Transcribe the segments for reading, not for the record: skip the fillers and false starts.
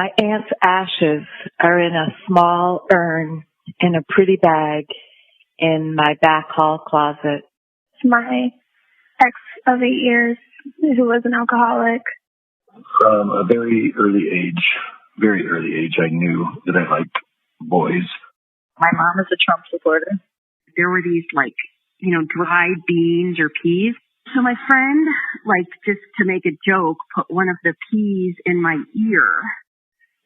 My aunt's ashes are in a small urn in a pretty bag in my back hall closet. My ex of 8 years, who was an alcoholic. From a very early age, I knew that I liked boys. My mom is a Trump supporter. There were these, dried beans or peas. So my friend, just to make a joke, put one of the peas in my ear.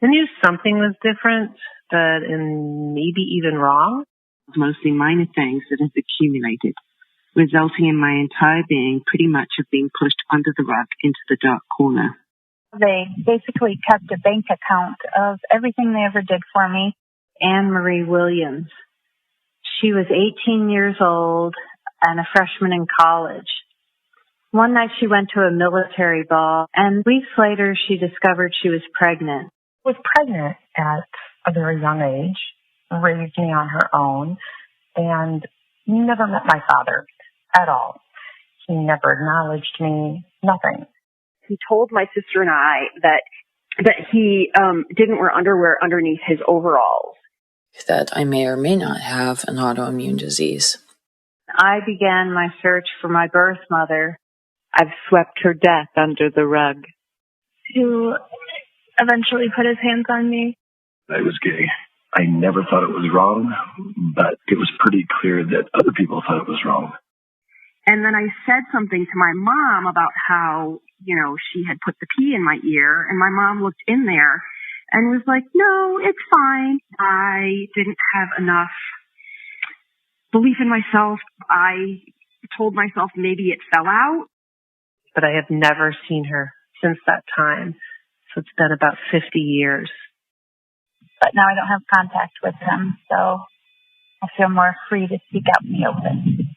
I knew something was different, and maybe even wrong. Mostly minor things that have accumulated, resulting in my entire being pretty much of being pushed under the rug into the dark corner. They basically kept a bank account of everything they ever did for me. Anne Marie Williams. She was 18 years old and a freshman in college. One night she went to a military ball, and weeks later she discovered she was pregnant. Was pregnant at a very young age, raised me on her own, and never met my father at all. He never acknowledged me, nothing. He told my sister and I that he didn't wear underwear underneath his overalls. That I may or may not have an autoimmune disease. I began my search for my birth mother. I've swept her death under the rug. Who eventually put his hands on me. I was gay. I never thought it was wrong, but it was pretty clear that other people thought it was wrong. And then I said something to my mom about how, she had put the pea in my ear, and my mom looked in there and was like, no, it's fine. I didn't have enough belief in myself. I told myself maybe it fell out. But I have never seen her since that time. So it's been about 50 years. But now I don't have contact with him, so I feel more free to speak out in the open.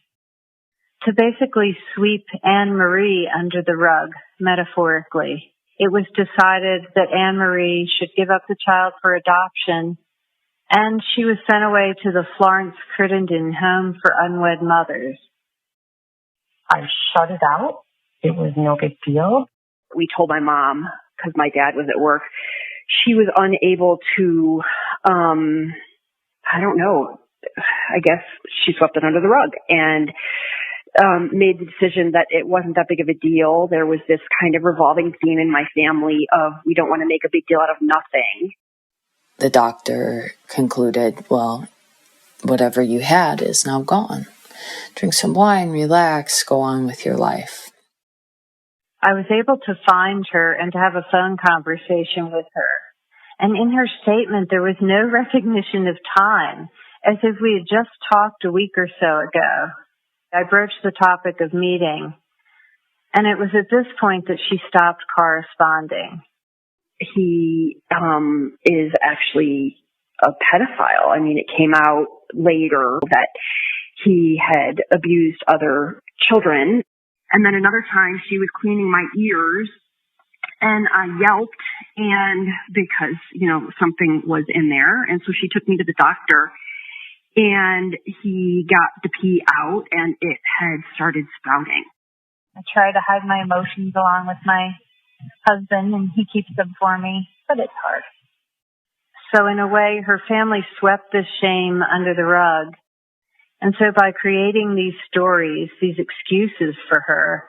To basically sweep Anne Marie under the rug, metaphorically, it was decided that Anne Marie should give up the child for adoption, and she was sent away to the Florence Crittenden Home for Unwed Mothers. I shut it out. It was no big deal. We told my mom, because my dad was at work, she was unable to, I guess she swept it under the rug and made the decision that it wasn't that big of a deal. There was this kind of revolving theme in my family of we don't want to make a big deal out of nothing. The doctor concluded, well, whatever you had is now gone. Drink some wine, relax, go on with your life. I was able to find her and to have a phone conversation with her. And in her statement, there was no recognition of time, as if we had just talked a week or so ago. I broached the topic of meeting, and it was at this point that she stopped corresponding. He is actually a pedophile. I mean, it came out later that he had abused other children. And then another time she was cleaning my ears and I yelped and because, something was in there. And so she took me to the doctor and he got the pee out and it had started sprouting. I try to hide my emotions along with my husband and he keeps them for me, but it's hard. So in a way, her family swept this shame under the rug. And so by creating these stories, these excuses for her,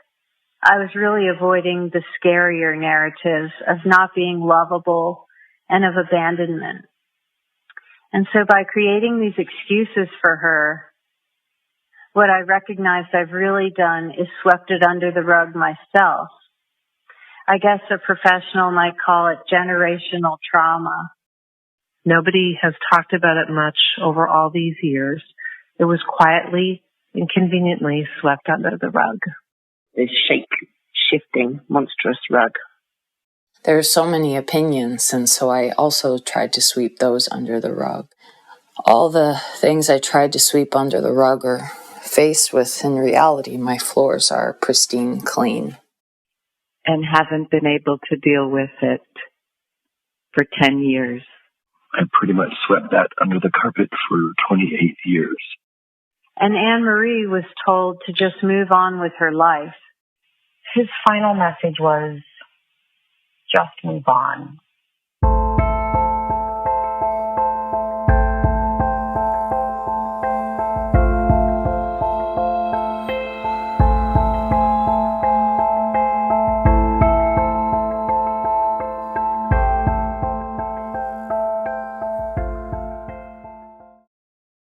I was really avoiding the scarier narratives of not being lovable and of abandonment. And so by creating these excuses for her, what I recognized I've really done is swept it under the rug myself. I guess a professional might call it generational trauma. Nobody has talked about it much over all these years. It was quietly and conveniently swept under the rug. This shifting, monstrous rug. There are so many opinions, and so I also tried to sweep those under the rug. All the things I tried to sweep under the rug are faced with, in reality, my floors are pristine clean. And haven't been able to deal with it for 10 years. I pretty much swept that under the carpet for 28 years. And Anne Marie was told to just move on with her life. His final message was, just move on.